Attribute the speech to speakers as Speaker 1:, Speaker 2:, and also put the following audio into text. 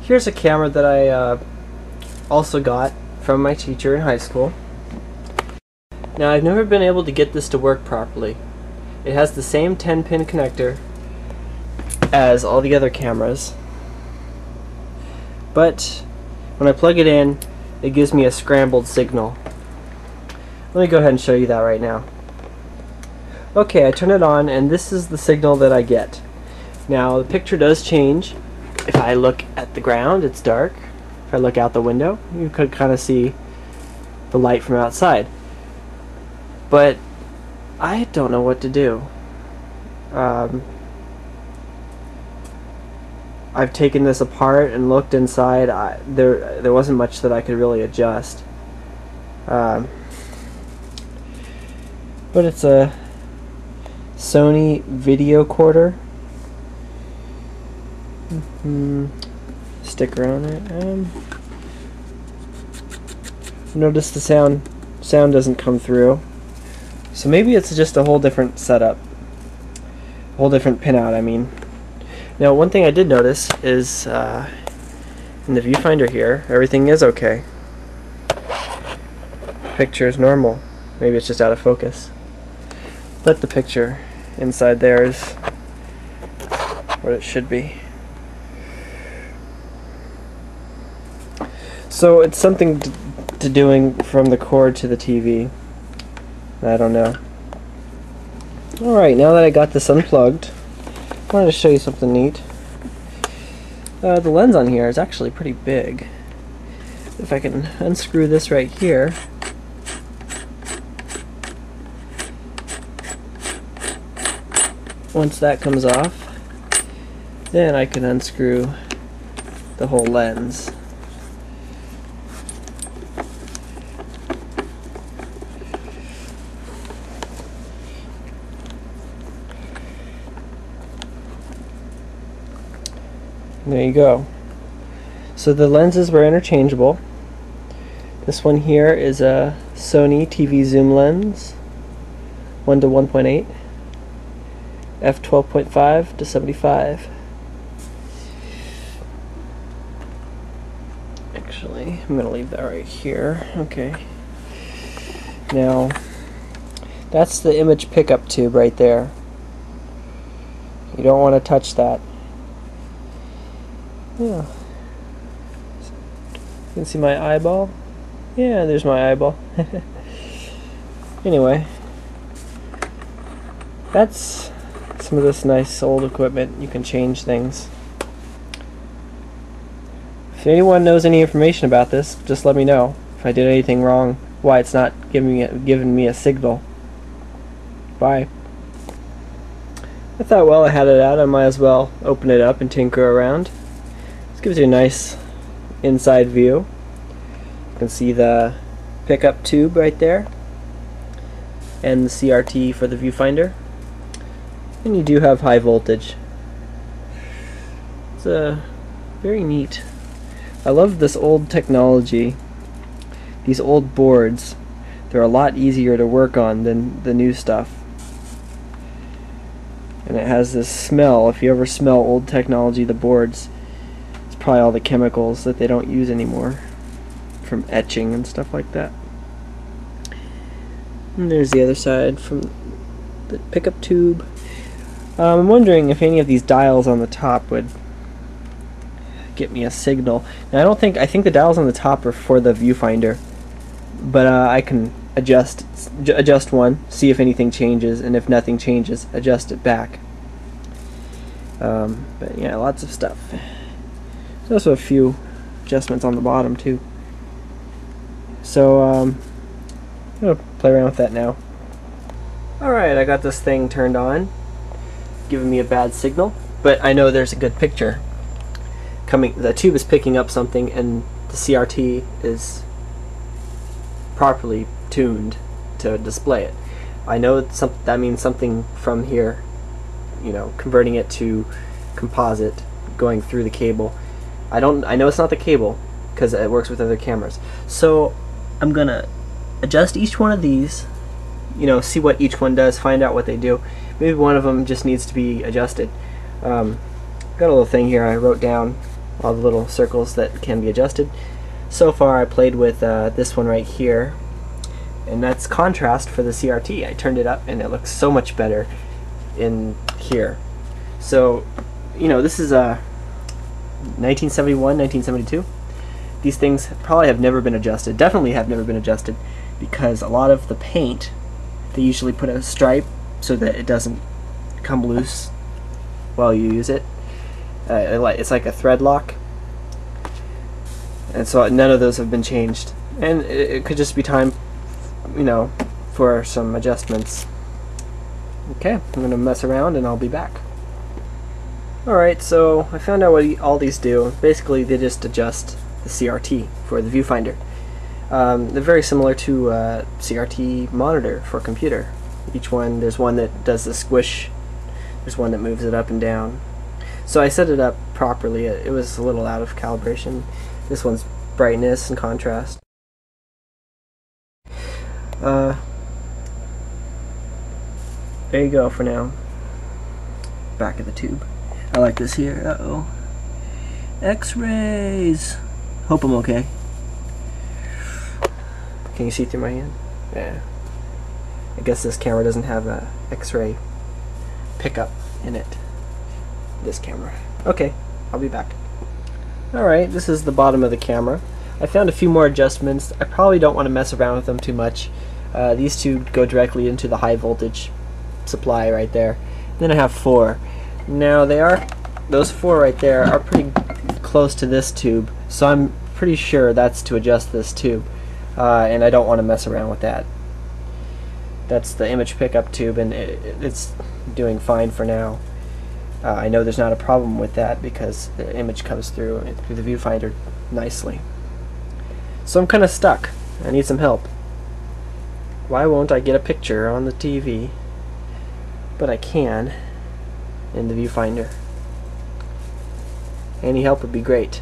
Speaker 1: Here's a camera that I also got from my teacher in high school. Now, I've never been able to get this to work properly. It has the same 10-pin connector as all the other cameras, but when I plug it in, it gives me a scrambled signal. Let me go ahead and show you that right now. Okay, I turn it on, and this is the signal that I get. Now, the picture does change. If I look at the ground, it's dark. If I look out the window, you could kind of see the light from outside. But I don't know what to do. I've taken this apart and looked inside. There wasn't much that I could really adjust. But it's a Sony videocorder. Sticker on it. Notice the sound doesn't come through. So maybe it's just a whole different setup. A whole different pinout, I mean. Now, one thing I did notice is in the viewfinder here, everything is okay. Picture is normal. Maybe it's just out of focus. But the picture inside there is what it should be. So it's something to doing from the cord to the TV. I don't know. Alright, now that I got this unplugged, I wanted to show you something neat. The lens on here is actually pretty big. If I can unscrew this right here, once that comes off, then I can unscrew the whole lens. There you go. So the lenses were interchangeable. This one here is a Sony TV zoom lens, 1 to 1.8, f12.5 to 75. Actually, I'm going to leave that right here. Okay. Now, that's the image pickup tube right there. You don't want to touch that. Yeah. You can see my eyeball. Yeah, there's my eyeball. Anyway, that's some of this nice old equipment. You can change things. If anyone knows any information about this, just let me know. If I did anything wrong, why it's not giving me a signal. Bye. I thought, well, I had it out, I might as well open it up and tinker around. This gives you a nice inside view. You can see the pickup tube right there and the CRT for the viewfinder. And you do have high voltage. It's very neat. I love this old technology. These old boards, they're a lot easier to work on than the new stuff. And it has this smell. If you ever smell old technology, the boards, probably all the chemicals that they don't use anymore from etching and stuff like that. And there's the other side from the pickup tube. I'm wondering if any of these dials on the top would get me a signal. Now, I think the dials on the top are for the viewfinder, but I can adjust one, see if anything changes, and if nothing changes, adjust it back. But yeah, lots of stuff. There's also a few adjustments on the bottom too. So I'm gonna play around with that now. Alright, I got this thing turned on, giving me a bad signal, but I know there's a good picture coming. The tube is picking up something, and the CRT is properly tuned to display it. I know that means something from here, you know, converting it to composite, going through the cable. I know it's not the cable because it works with other cameras. So I'm gonna adjust each one of these, you know, see what each one does, find out what they do. Maybe one of them just needs to be adjusted. Got a little thing here I wrote down all the little circles that can be adjusted. So far I played with this one right here, and that's contrast for the CRT. I turned it up and it looks so much better in here. So, you know, this is a 1971, 1972. These things probably have never been adjusted, definitely have never been adjusted, because a lot of the paint, they usually put a stripe so that it doesn't come loose while you use it. It's like a thread lock, and so none of those have been changed, and it could just be time, you know, for some adjustments. Okay, I'm gonna mess around and I'll be back. Alright, so I found out what all these do. Basically they just adjust the CRT for the viewfinder. They're very similar to a CRT monitor for a computer. Each one, there's one that does the squish, there's one that moves it up and down. So I set it up properly. It was a little out of calibration. This one's brightness and contrast. There you go for now. Back of the tube. I like this here. Uh-oh. X-rays! Hope I'm okay. Can you see through my hand? Yeah. I guess this camera doesn't have a X-ray pickup in it. This camera. Okay, I'll be back. Alright, this is the bottom of the camera. I found a few more adjustments. I probably don't want to mess around with them too much. These two go directly into the high voltage supply right there. Then I have 4. Now those 4 right there are pretty close to this tube, so I'm pretty sure that's to adjust this tube, and I don't want to mess around with that. That's the image pickup tube, and it's doing fine for now. I know there's not a problem with that because the image comes through the viewfinder nicely. So I'm kind of stuck. I need some help. Why won't I get a picture on the TV? But I can in the viewfinder. Any help would be great.